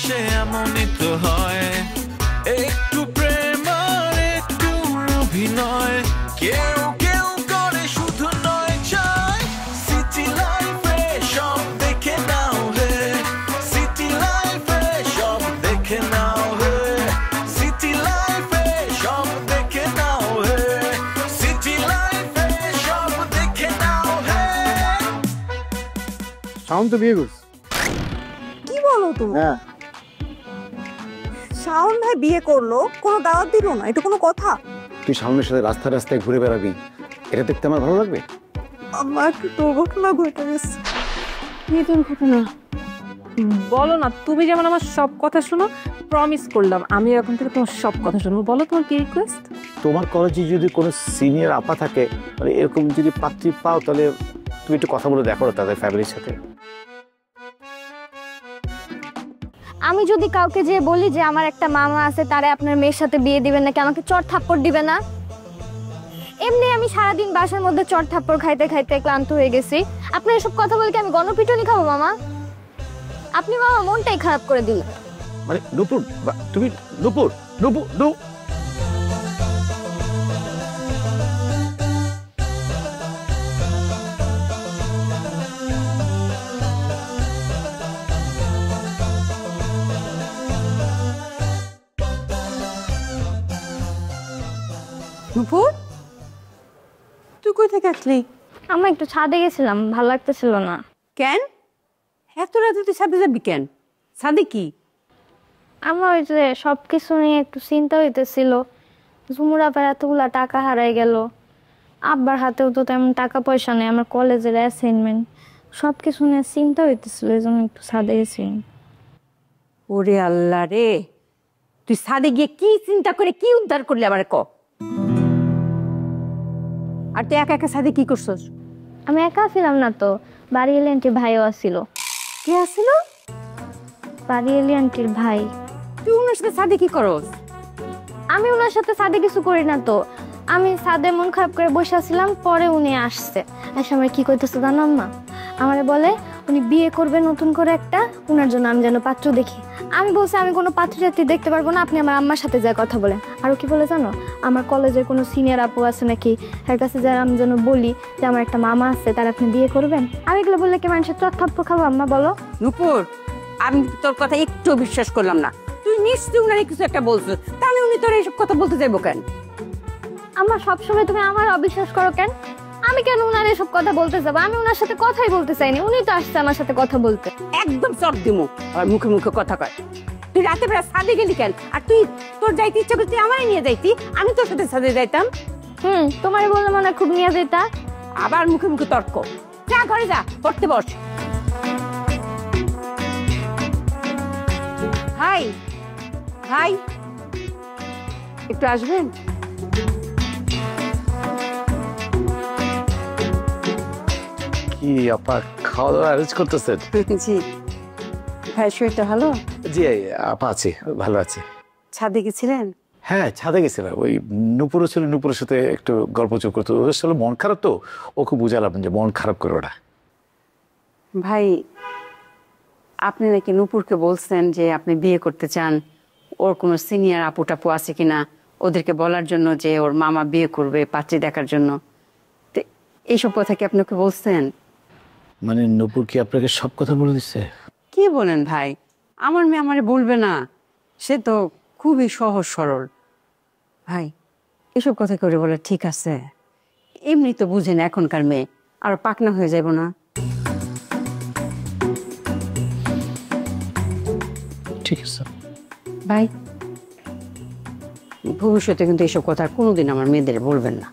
আসে এমনই তো হয়, একটু প্রেম আর একটু অভিনয়, কেউ কেউ করে শুধু নয় চায়। সিটি লাইফে সব দেখে নাও হে, সিটি লাইফে সব দেখে নাও হে, সিটি লাইফে সব দেখে নাও হে, সিটি লাইফে সব দেখে নাও হে। শাওন তো বিয়ে করছে। কি বলো তুমি? হ্যাঁ, শাওন ভাই বিয়ে করলো, কোনো দাওয়াত দিল না, এটা কোনো কথা? তুই শাওনের সাথে রাস্তায় রাস্তায় ঘুরে বেড়াবি, এটা দেখতে আমার ভালো লাগবে? আমার একটু দুর্ঘটনা ঘটে গেছে। কি দুর্ঘটনা? বলো না, তুমি যেমন আমার সব কথা শোনো, প্রমিস করলাম আমি এখন থেকে তোমার সব কথা শুনবো। বলো তোমার কি রিকোয়েস্ট? তোমার কলেজে যদি কোনো সিনিয়র আপা থাকে, মানে এরকম যদি পাত্রী পাও, তাহলে তুমি একটু কথা বলে দেখো তাদের ফ্যামিলির সাথে। আমি যদি কাউকে যে বলি যে আমার একটা মামা আছে, তারে আপনার মেয়ের সাথে বিয়ে দিবেন নাকি, আমাকে চড় থাপ্পড় দিবে না? এমনি আমি সারাদিন বাসার মধ্যে চড় থাপ্পড় খাইতে খাইতে ক্লান্ত হয়ে গেছি, আপনার এসব কথা বলে কি আমি গণপিটুনি খাবো মামা? আপনি মামা মনটাই খারাপ করে দিলেন। মানে নূপুর, তুমি নূপুর, নূপুর, নুপুর, তুই কই থেকে আসলি? আমি একটু ছাদে গেছিলাম, ভালো লাগতেছিল না। কেন এত রাতে তুই ছাদে যাবি কেন? ছাদে কি? আমার ওই যে সব কিছু নিয়ে একটু চিন্তা হইতেছিল। ঝুমুর আবার এতগুলা টাকা হারাই গেল, আব্বার হাতেও তো তেমন টাকা পয়সা নেই, আমার কলেজের অ্যাসাইনমেন্ট, সব কিছু নিয়ে চিন্তা হইতেছিল, এই জন্য একটু ছাদে গেছিলাম। ওরে আল্লাহ রে, তুই ছাদে গিয়ে কি চিন্তা করে কি উদ্ধার করলি আবার ক? আর তুই একা একা ছাদে কি করছস? আমি একা ছিলাম না তো, বাড়ি এলি আন্টির ভাইও আসছিল। কে আসছিল? বাড়ি এলি আন্টির ভাই। তুই ওনার সাথে ছাদে কি করস? আমি ওনার সাথে ছাদে কিছু করি না তো, আমি ছাদে মন খারাপ করে বসে আছিলাম, পরে উনি আসছে, এসে আমার কি কইতেছে জানো আম্মা? আমারে বলে উনি বিয়ে করবে নতুন করে একটা, ওনার জন্য আমি যেন পাত্র দেখি। আমি বলছি আমি কোনো পাত্র জাতি দেখতে পারবো না, আপনি আমার আম্মার সাথে যায় কথা বলেন। আরও কি বলে জানো, আমার কলেজের কোনো সিনিয়র আপু আছে নাকি, তার কাছে যা আমি যেন বলি যে আমার একটা মামা আছে, তার আপনি বিয়ে করবেন। আমি এগুলো বললে কি মানুষের চট থাপ্পড় খাবো আম্মা বলো? নুপুর, আমি তোর কথা একটু বিশ্বাস করলাম না। তুই নিশ্চয়ই উনারে কিছু একটা বলছিস, তাহলে উনি তোর এইসব কথা বলতে যাবো কেন? আমার সবসময় তুমি আমার অবিশ্বাস করো কেন? আমি কেন উনার এসব কথা বলতে যাবো? আমি উনার সাথে কথাই বলতে চাইনি, উনি তো আসছে আমার সাথে কথা বলতে। একদম চট দিমু, আর মুখে মুখে কথা কয়। তুই রাতে বেলা ছাদে গেলি কেন? আর তুই তোর যাইতে ইচ্ছা করতে আমারই নিয়ে যাইতি, আমি তোর সাথে ছাদে যাইতাম। তোমার বলে মনে খুব নিয়ে যেতা। আবার মুখে মুখে তর্ক। যা ঘরে যা, পড়তে বস। ভাই, ভাই একটু আসবেন? কি আপা খাওয়া দাওয়া অ্যারেঞ্জ করতেছেন? জি ভাই, শরীরটা ভালো? জি আপা, আছি, ভালো আছি। ছাদে গেছিলেন? হ্যাঁ, ছাদে গেছিলাম, ওই নূপুরও ছিল, নূপুরের সাথে একটু গল্প চুপ করতো। ওদের সাথে মন খারাপ তো, ওকে বুঝালাম যে মন খারাপ করে ওরা। ভাই, আপনি নাকি নূপুরকে বলছেন যে আপনি বিয়ে করতে চান, ওর কোনো সিনিয়র আপু টাপু আছে কিনা ওদেরকে বলার জন্য যে ওর মামা বিয়ে করবে, পাত্রী দেখার জন্য। তো এইসব কথা কি আপনাকে বলছেন? মানে নূপুর কি আপনাকে সব কথা বলে দিচ্ছে? কি বলেন ভাই, আমার মেয়ে আমারে বলবে না? সে তো খুবই সহজ সরল। ভাই, এসব কথা করে বলে ঠিক আছে? এমনি তো বুঝেন এখনকার মেয়ে, আর পাকনা হয়ে যাব না? ঠিক আছে ভাই, ভবিষ্যতে কিন্তু এইসব কথা কোনোদিন আমার মেয়েদের বলবেন না।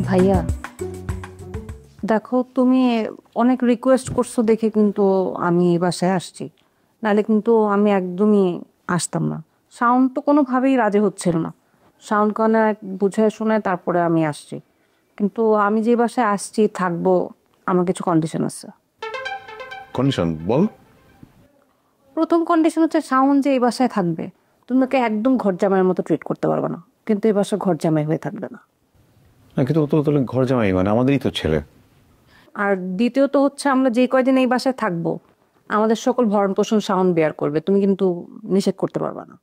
ভাইয়া দেখো, তুমি অনেক রিকোয়েস্ট করছো দেখে কিন্তু আমি এই বাসায় আসছি, নাহলে কিন্তু আমি একদমই আসতাম না। সাউন্ড তো কোনোভাবেই রাজি হচ্ছিল না, সাউন্ড কানে বুঝায় শোনায় তারপরে আমি আসছি। কিন্তু আমি যে বাসায় আসছি থাকবো, আমার কিছু কন্ডিশন আছে। কন্ডিশন বল। প্রথম কন্ডিশন হচ্ছে শাওন যে এই বাসায় থাকবে, তুমি ওকে একদম ঘর জামাইয়ের মতো ট্রিট করতে পারবে না, কিন্তু এই বাসা ঘর জামাই হয়ে থাকবে না। কিন্তু ও তো তাহলে ঘর জামাই, মানে আমাদেরই তো ছেলে। আর দ্বিতীয়ত হচ্ছে আমরা যে কয়দিন এই বাসায় থাকবো আমাদের সকল ভরণ পোষণ শাওন বেয়ার করবে, তুমি কিন্তু নিষেধ করতে পারবে না।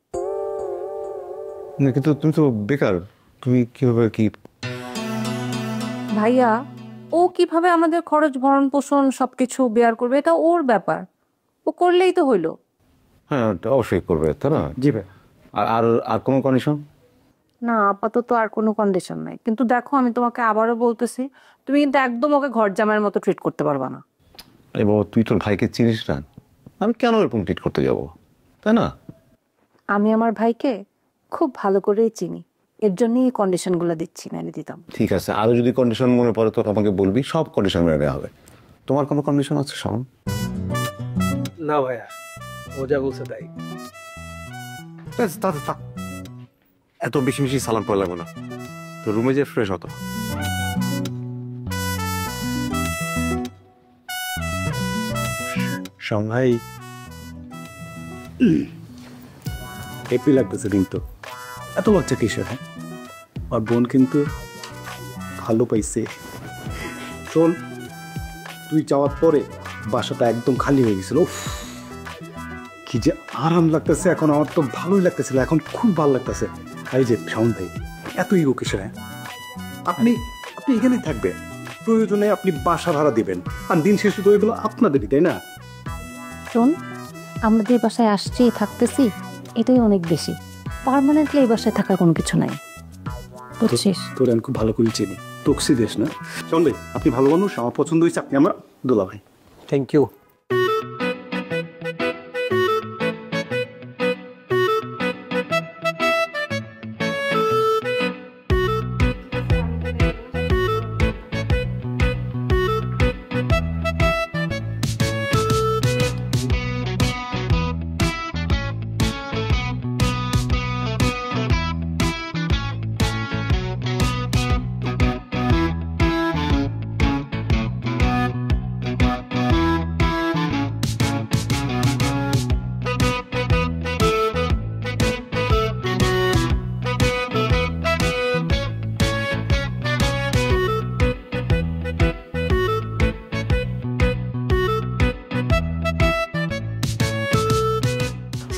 কিন্তু তুমি তো বেকার, তুমি কিভাবে কি? ভাইয়া, ও কিভাবে আমাদের খরচ ভরণ পোষণ সবকিছু বেয়ার করবে এটা ওর ব্যাপার, ও করলেই তো হইলো। হ্যাঁ, ওটা অবশ্যই করবে, তাই না? জি ভাই। আর আর কোনো কন্ডিশন? না, আপাতত আর কোনো কন্ডিশন নাই, কিন্তু দেখো আমি তোমাকে আবারও বলতেছি, তুমি কিন্তু একদম ওকে ঘর জামাইয়ের মতো ট্রিট করতে পারবা না। আরে বাবা, তুই তোর ভাইকে চিনিস না, আমি কেন এরকম ট্রিট করতে যাব, তাই না? আমি আমার ভাইকে খুব ভালো করেই চিনি, এর জন্যই এই কন্ডিশনগুলো দিচ্ছি, মেনে দিতাম। ঠিক আছে, আরো যদি কন্ডিশন মনে পড়ে তো আমাকে বলবি, সব কন্ডিশন মেনে নেওয়া হবে। তোমার কোনো কন্ডিশন আছে শাওন? না ভাইয়া, ও যা বলছে তাই। এত বেশি বেশি সালাম পড়া লাগবে না, তো রুমে যে ফ্রেশ হতো। ভাই হ্যাপি লাগতেছে কিন্তু, এত লজ্জা কিসের? হ্যাঁ, আর বোন কিন্তু ভালো পাইছে। শোন, তুই যাওয়ার পরে বাসাটা একদম খালি হয়ে গেছিল, কি যে আরাম লাগতেছে, এখন আমার তো ভালোই লাগতেছিল, এখন খুব ভালো লাগতেছে। এই যে শাওন ভাই, এত ইগো কিসের? হ্যাঁ, আপনি আপনি এখানেই থাকবেন, প্রয়োজনে আপনি বাসা ভাড়া দিবেন, আর দিন শেষে তো এগুলো আপনাদেরই, তাই না? শোন, আমরা যে বাসায় আসছি থাকতেছি এটাই অনেক বেশি, পার্মানেন্টলি এই বাসায় থাকার কোনো কিছু নাই, বুঝছিস? তোর আমি খুব ভালো করে চিনি, টক্সি দেশ না। শোন ভাই, আপনি ভালো মানুষ, আমার পছন্দ হয়েছে, আপনি আমার দোলা ভাই। Thank you.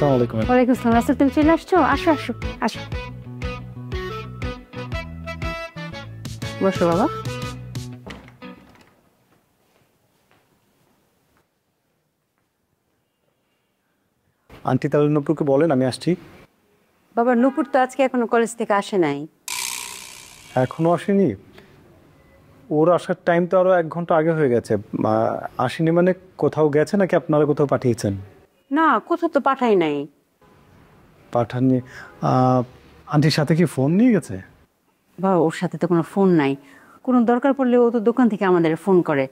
আসসালামু আলাইকুম। ওয়ালাইকুম আসসালাম। রাসেল, তুমি চলে আসছো? আসো আসো আসো, বসো বাবা। আন্টি তাহলে নূপুরকে বলেন আমি আসছি। বাবা, নূপুর তো আজকে এখনো কলেজ থেকে আসে নাই। এখনো আসেনি? ওর আসার টাইম তো আরো 1 ঘন্টা আগে হয়ে গেছে। আসেনি মানে কোথাও গেছে নাকি আপনারা কোথাও পাঠিয়েছেন? না, কোথাও তো পাঠাই নাই। পাঠাননি? আন্টির সাথে কি ফোন নিয়ে গেছে? বাবা, ওর সাথে তো কোনো ফোন নাই, কোনো দরকার পড়লে ও তো দোকান থেকে আমাদের ফোন করে,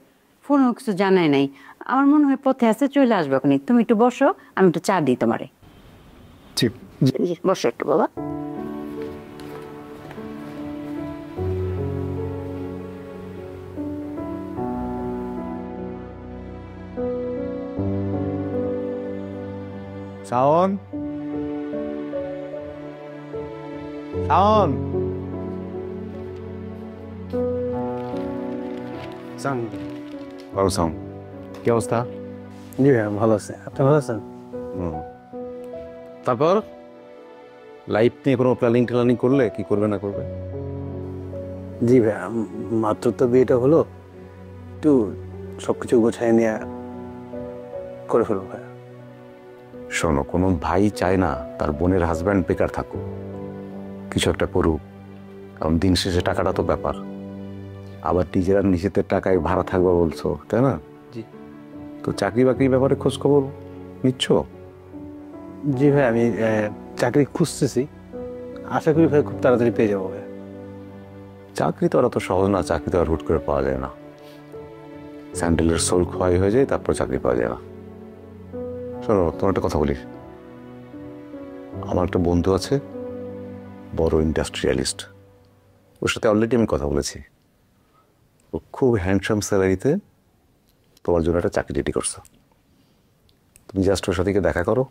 ফোনও কিছু জানায় নাই। আমার মনে হয় পথে আছে, চলে আসবে এখনই। তুমি একটু বসো, আমি একটু চা দিই তোমারে। জি জি, বসো একটু বাবা। শাওন, শাওন, শাওন, কি অবস্থা? জি ভাইয়া, ভালো আছে। আপনি ভালো আছেন? তারপর লাইফ নিয়ে কোনো প্ল্যানিং করলে, কি করবে না করবে? জি ভাইয়া, মাত্র তো বিয়েটা হলো, একটু সবকিছু গোছায় নিয়ে করে ফেলবো ভাইয়া। শোনো, কোনো ভাই চায় না তার বোনের হাজব্যান্ড বেকার থাকুক, কিছু একটা করুক, কারণ দিন শেষে টাকাটা তো ব্যাপার। আবার নিজেরা নিজেদের টাকায় ভাড়া থাকবে বলছো, তাই না? জি। তো চাকরি বাকরির ব্যাপারে খোঁজ খবর নিচ্ছ? জি ভাই, আমি চাকরি খুঁজতেছি, আশা করি ভাই খুব তাড়াতাড়ি পেয়ে যাবো ভাই। চাকরি তো আর অত সহজ না, চাকরি তো আর হুট করে পাওয়া যায় না। স্যান্ডেলের সোল খোয়াই হয়ে যায়, তারপর চাকরি পাওয়া যায় না। শোনো, তোমার একটা কথা বলি, আমার একটা বন্ধু আছে, বড় ইন্ডাস্ট্রিয়ালিস্ট, ওর সাথে অলরেডি আমি কথা বলেছি। ও খুব হ্যান্ডসাম স্যালারিতে তোমার জন্য একটা চাকরি রেডি করছে। তুমি জাস্ট ওর সাথে দেখা করো,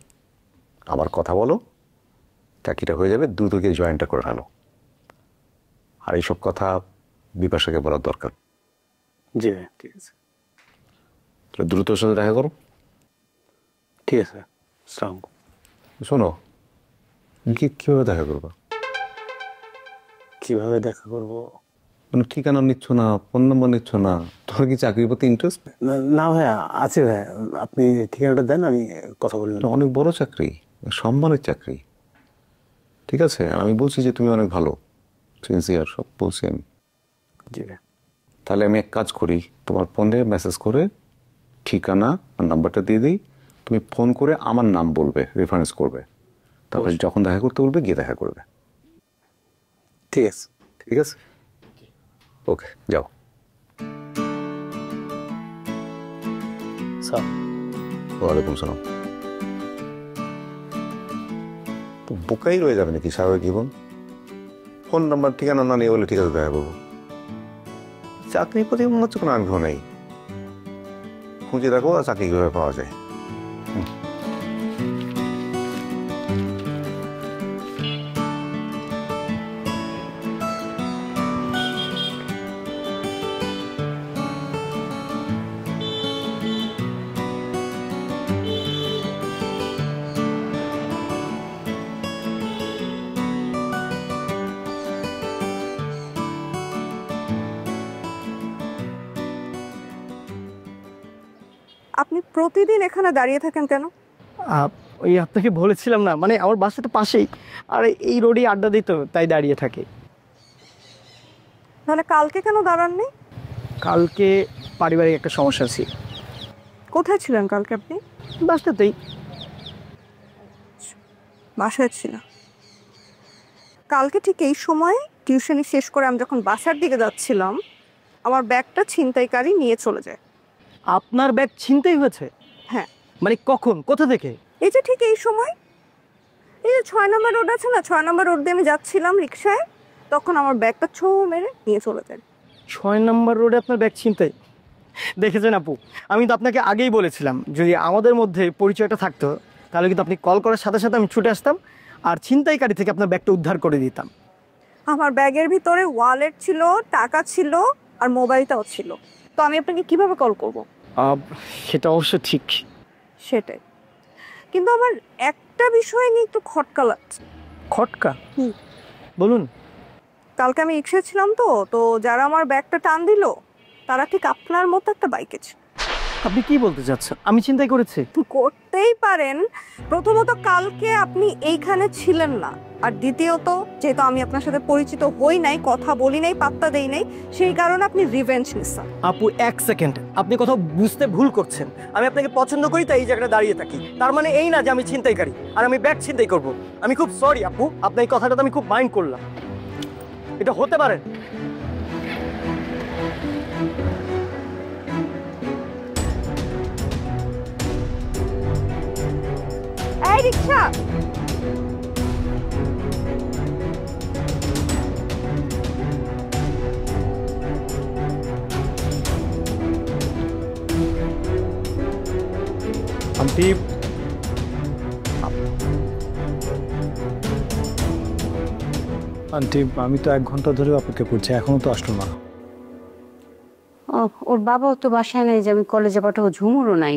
আবার কথা বলো, চাকরিটা হয়ে যাবে, দ্রুত গিয়ে জয়েনটা করে আনো। আর এইসব কথা বিপাশাকে বলার দরকার। জি ভাই, ঠিক আছে। দ্রুত ওর সাথে দেখা করো। ঠিক আছে, আসসালামু আলাইকুম। শোনো, কিভাবে দেখা করবো? কিভাবে দেখা করব? কোনো ঠিকানা নিচ্ছ না, ফোন নম্বর নিচ্ছ না, তোমার কি চাকরির প্রতি ইন্টারেস্ট? না ভাইয়া, আছে ভাইয়া, আপনি ঠিকানাটা দেন, আমি কথা বললাম। অনেক বড় চাকরি, সম্মানের চাকরি, ঠিক আছে? আমি বলছি যে তুমি অনেক ভালো, সিনসিয়ার, সব বলছি আমি। জি ভাইয়া। তাহলে আমি এক কাজ করি, তোমার ফোনে মেসেজ করে ঠিকানা আর নাম্বারটা দিয়ে দিই, তুমি ফোন করে আমার নাম বলবে, রেফারেন্স করবে, তারপরে যখন দেখা করতে বলবে গিয়ে দেখা করবে। ঠিক আছে। ঠিক আছে, ওকে, যাও। স্যার, ওয়ালাইকুম সালাম। তো বোকাই রয়ে যাবে নাকি স্বাভাবিক জীবন? ফোন নাম্বার ঠিকানা না নিয়ে বলে ঠিক আছে দেখা করবো? চাকরির প্রতি মনে হচ্ছে কোনো আগ্রহ নেই। খুঁজে দেখো আর চাকরি কীভাবে পাওয়া যায়। আপনি প্রতিদিন এখানে দাঁড়িয়ে থাকেন কেন? ওই আপনাকে বলেছিলাম না, মানে আমার বাসা তো পাশেই, আর এই রোডেই আড্ডা দিত, তাই দাঁড়িয়ে থাকে। তাহলে কালকে কেন দাঁড়াননি? কালকে পারিবারিক একটা সমস্যা ছিল। কোথায় ছিলেন কালকে আপনি? বাসাতেই। বাসায় ছিলাম। কালকে ঠিক এই সময় টিউশনি শেষ করে আমি যখন বাসার দিকে যাচ্ছিলাম, আমার ব্যাগটা ছিনতাইকারী নিয়ে চলে যায়। আপনার ব্যাগ ছিনতাই হয়েছে? হ্যাঁ। মানে কখন, কোথা থেকে? এই যে ঠিক এই সময়, এই যে 6 নম্বর রোড আছে না, 6 নম্বর রোড দিয়ে আমি যাচ্ছিলাম রিক্সায়, তখন আমার ব্যাগটা ছোঁ মেরে নিয়ে চলে যায়। 6 নম্বর রোডে আপনার ব্যাগ ছিনতাই? দেখেছেন আপু, আমি তো আপনাকে আগেই বলেছিলাম যদি আমাদের মধ্যে পরিচয়টা থাকতো তাহলে কিন্তু আপনি কল করার সাথে সাথে আমি ছুটে আসতাম আর ছিনতাইকারী থেকে আপনার ব্যাগটা উদ্ধার করে দিতাম। আমার ব্যাগের ভিতরে ওয়ালেট ছিল, টাকা ছিল, আর মোবাইলটাও ছিল, তো আমি আপনাকে কিভাবে কল করব? সেটা অবশ্য ঠিক। সেটাই, কিন্তু আমার একটা বিষয় নিয়ে একটু খটকা লাগছে। খটকা? বলুন। কালকে আমি রিক্সায় ছিলাম, তো যারা আমার ব্যাগটা টান দিল তারা ঠিক আপনার মতো একটা বাইকে ছিল। আপনি কি বলতে চাচ্ছেন? আমি চিন্তাই করেছি? করতেই পারেন। প্রথমত কালকে আপনি এইখানে ছিলেন না, আর দ্বিতীয়ত যেহেতু আমি আপনার সাথে পরিচিত হই নাই, কথা বলি নাই, পাত্তা দেই নাই, সেই কারণে আপনি রিভেঞ্জ নিচ্ছেন। আপু এক সেকেন্ড, আপনি কোথাও বুঝতে ভুল করছেন। আমি আপনাকে পছন্দ করি তাই এই জায়গাটা দাঁড়িয়ে থাকি, তার মানে এই না যে আমি ছিনতাইকারী আর আমি ব্যাগ ছিনতাই করব। আমি খুব সরি আপু, আপনার এই কথাটা আমি খুব মাইন্ড করলাম। এটা হতে পারে। এই রিক্সা, আন্টি, আমি তো 1 ঘন্টা ধরে অপেক্ষা করছি, এখনো তো আসলো না। ওর বাবাও তো বাসায় নেই যে আমি কলেজে পাঠাবো, ঝুমুরও নাই।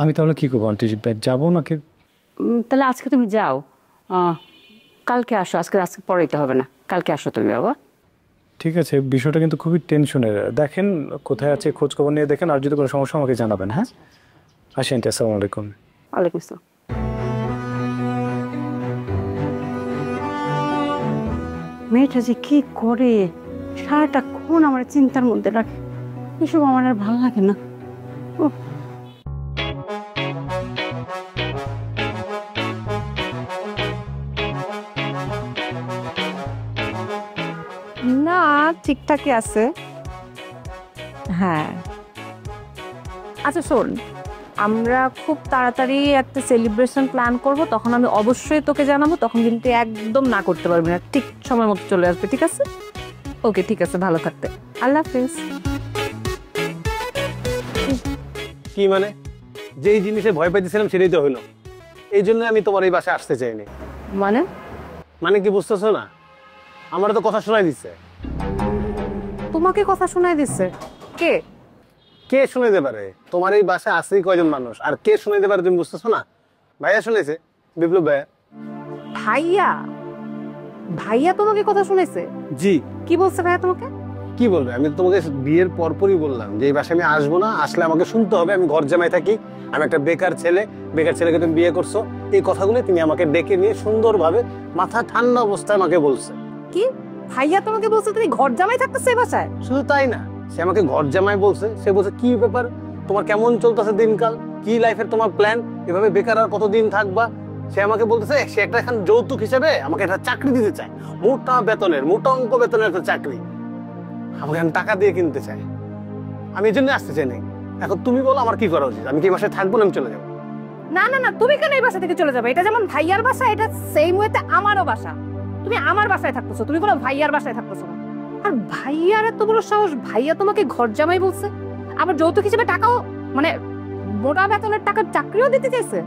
আমি তাহলে কি করবো আন্টি, যাবো নাকি? তাহলে আজকে তুমি যাও, কালকে আসো। আজকে পড়াইতে হবে না, কালকে আসো তুমি বাবা। ঠিক আছে, বিষয়টা কিন্তু খুবই টেনশনের। দেখেন কোথায় আছে, খোঁজ খবর নিয়ে দেখেন, আর যদি কোনো সমস্যা আমাকে জানাবেন। হ্যাঁ, আসি আন্টি, আসসালামু আলাইকুম। ওয়ালাইকুম আসসালাম। মেয়েটা যে কি করে, সারাটাক্ষণ আমার চিন্তার মধ্যে রাখে, এসব আমার আর ভালো লাগে না। না ঠিকঠাকই আছে। হ্যাঁ, আচ্ছা শোন, আমরা খুব তাড়াতাড়ি একটা সেলিব্রেশন প্ল্যান করব, তখন আমি অবশ্যই তোকে জানাবো, তখন কিন্তু একদম না করতে পারবি না, ঠিক সময় মতো চলে আসবে, ঠিক আছে? ওকে, ঠিক আছে, ভালো থাকতে, আল্লাহ হাফেজ। কি মানে যেই জিনিসে ভয় পাইতেছিলাম সেটাই তো হইলো। এই জন্য আমি তোমার এই বাসায় আসতে চাইনি। মানে মানে কি বুঝতেছো না? আমার তো কথা শোনাই দিচ্ছে। তোমাকে কথা শোনাই দিচ্ছে? কে কে শুনাইতে পারে? তোমার এই বাসায় আসেই কয়জন মানুষ, আর কে শুনাইতে পারে তুমি বুঝতেছো না? ভাইয়া শুনেছে, বিপ্লব ভাইয়া। ভাইয়া? ভাইয়া তোমাকে কথা শুনেছে? জি। কি বলছে ভাইয়া তোমাকে? কি বলবে? আমি তোমাকে বিয়ের পরপরই বললাম যে এই বাসায় আমি আসবো না, আসলে আমাকে শুনতে হবে আমি ঘর জামাই থাকি, আমি একটা বেকার ছেলে, বেকার ছেলেকে তুমি বিয়ে করছো। এই কথাগুলো তিনি আমাকে ডেকে নিয়ে সুন্দরভাবে মাথা ঠান্ডা অবস্থায় আমাকে বলছে। কি ভাইয়া তোমাকে বলছে তুমি ঘর জামাই থাকতেছো এই বাসায়? শুধু তাই না, সে আমাকে ঘর জামাই বলছে, সে বলছে কি ব্যাপার তোমার, কেমন চলতেছে দিনকাল, কি লাইফের তোমার প্ল্যান, এভাবে বেকার আর কতদিন থাকবা। সে আমাকে বলতেছে সে একটা এখন যৌতুক হিসেবে আমাকে একটা চাকরি দিতে চায়, মোটা বেতনের, মোটা অঙ্ক বেতনের একটা চাকরি আমাকে এখন টাকা দিয়ে কিনতে চায়। আমি এই জন্য আসতে চাই নাই। এখন তুমি বলো আমার কি করা উচিত? আমি কি বাসায় থাকবো না আমি চলে যাবো? না না না, তুমি কেন এই বাসা থেকে চলে যাবে? এটা যেমন ভাইয়ার বাসা, এটা সেম ওয়েতে আমারও বাসা। তুমি আমার বাসায় থাকতেছো, তুমি বলো ভাইয়ার বাসায় থাকতেছো না। আর ভাইয়ার এত বড় সাহস, ভাইয়া তোমাকে ঘর জামাই বলছে, আবার যৌতুক হিসেবে টাকাও, মানে মোটা বেতনের টাকার চাকরিও দিতে চাইছে।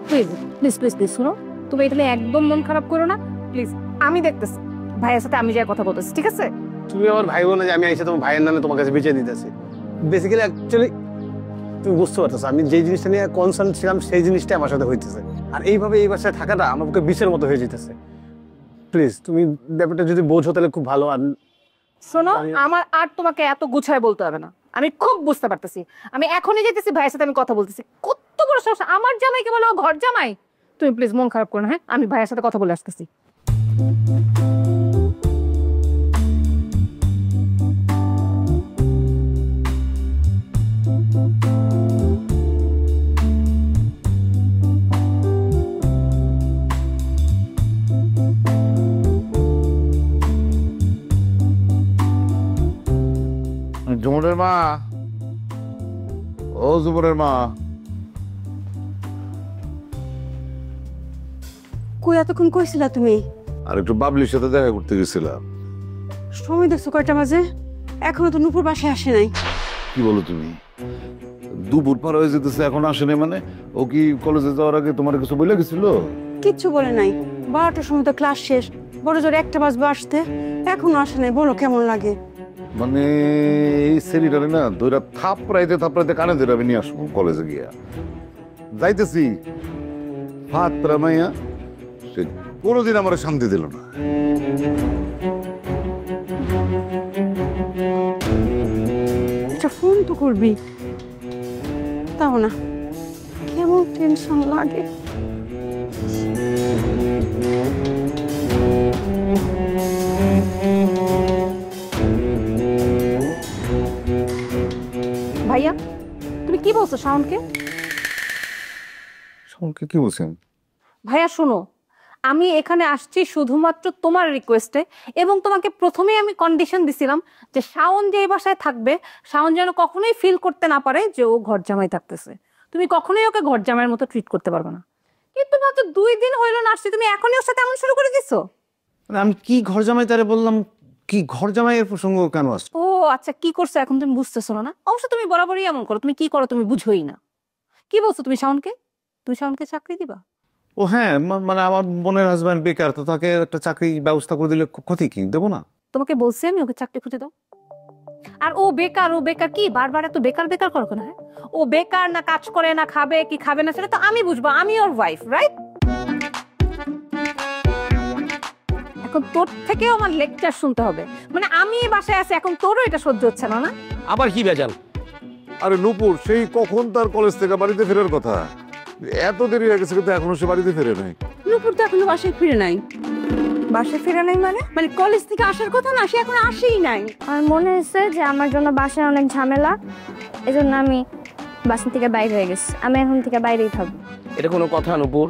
প্লিজ প্লিজ প্লিজ প্লিজ শুনো, তুমি এটা নিয়ে একদম মন খারাপ করো না প্লিজ। আমি দেখতেছি ভাইয়ের সাথে, আমি যাই কথা বলতেছি, ঠিক আছে? তুমি আমার ভাই বোন, যে আমি এসে তোমার ভাইয়ের নামে তোমার কাছে বেঁচে দিতেছি। বেসিক্যালি অ্যাকচুয়ালি তুমি বুঝতে পারতেছো আমি যে জিনিসটা নিয়ে কনসার্ন ছিলাম সেই জিনিসটা আমার সাথে হইতেছে, আর এইভাবে এই বাসায় থাকাটা আমাকে বিষের মতো হয়ে যেতেছে। প্লিজ তুমি ব্যাপারটা যদি বোঝো তাহলে খুব ভালো। আর শোনো, আমার আর তোমাকে এত গুছায় বলতে হবে না, আমি খুব বুঝতে পারতেছি। আমি এখনই যেতেছি, ভাইয়ের সাথে আমি কথা বলতেছি। কত বড় সাহস, আমার জামাইকে বলো ঘর জামাই? তুমি প্লিজ মন খারাপ করো না, হ্যাঁ? আমি ভাইয়ের সাথে কথা বলে আসতেছি। জুমনের মা, ও জুমনের মা। কই এতক্ষণ কইছিলা তুমি? আর একটু বাবলির সাথে দেখা করতে গেছিলাম। সময় দেখছো কয়টা বাজে? এখনো তো নূপুর বাসায় আসে নাই। কি বলো তুমি? দুপুর পার হয়ে যেতেছে এখন আসে নাই? মানে ও কি কলেজে যাওয়ার আগে তোমার কিছু বলে গেছিল? কিচ্ছু বলে নাই। 12টার সময় তো ক্লাস শেষ, বড় জোর 1টা বাজবে আসতে, এখনো আসে নাই। বলো কেমন লাগে? মানে এই ছেলেটারে না দইরা থাপড়াইতে কানে ধরে আমি নিয়ে আসবো কলেজে গিয়া। যাইতেছি ফাতরা মাইয়া, সে কোনোদিন আমার শান্তি দিল না। আচ্ছা ফোন তো করবি, তাও না, কেমন টেনশন লাগে। ভাইয়া তুমি কি বলছো শাওনকে? শাওনকে কি বলছেন? ভাইয়া শোনো, আমি এখানে আসছি শুধুমাত্র তোমার রিকোয়েস্টে, এবং তোমাকে প্রথমেই আমি কন্ডিশন দিছিলাম যে শাওন যে এই বাসায় থাকবে, শাওন যেন কখনোই ফিল করতে না পারে যে ও ঘর জামাই থাকতেছে। তুমি কখনোই ওকে ঘর জামাইয়ের মতো ট্রিট করতে পারবে না। কিন্তু মাত্র 2 দিন হইলো না আসছি, তুমি এখনই ওর সাথে এমন শুরু করে দিছো। আমি কি ঘর জামাই তারে বললাম? কি ঘর জামাইয়ের প্রসঙ্গ কেন আসছে? ও আচ্ছা, কি করছো এখন তুমি বুঝতেছো না? অবশ্য তুমি বরাবরই এমন করো, তুমি কি করো তুমি বুঝোই না। কি বলছো তুমি শাওনকে? তুমি শাওনকে চাকরি দিবা? ও হ্যাঁ, মানে আমার বোনের হাজবেন্ড বেকার, তো তাকে একটা চাকরি ব্যবস্থা করে দিলে ক্ষতি কি? দেবো না? তোমাকে বলছি আমি ওকে চাকরি খুঁজে দাও। আর ও বেকার, ও বেকার কি বারবার এত বেকার বেকার করো না? হ্যাঁ, ও বেকার না, কাজ করে না, খাবে কি খাবে না সেটা তো আমি বুঝবো, আমি ওর ওয়াইফ, রাইট? এখন তোর থেকেও আমার লেকচার শুনতে হবে, মানে আমি বাসায় আছি এখন, তোরও এটা সহ্য হচ্ছে না? না আবার কি ভেজাল? আরে নূপুর সেই কখন তার কলেজ থেকে বাড়িতে ফেরার কথা, এত দেরি হয়ে গেছে কিন্তু এখনো সে বাড়িতে ফেরে নাই। নূপুর তো এখনো বাসায় ফিরে নাই। বাসায় ফিরে নাই মানে কলেজ থেকে আসার কথা না, সে এখন আসেই নাই। আমার মনে হয়েছে যে আমার জন্য বাসায় অনেক ঝামেলা, এজন্য আমি বাসা থেকে বাইরে হয়ে গেছি। আমি এখন থেকে বাইরেই থাকবো। এটা কোনো কথা নূপুর?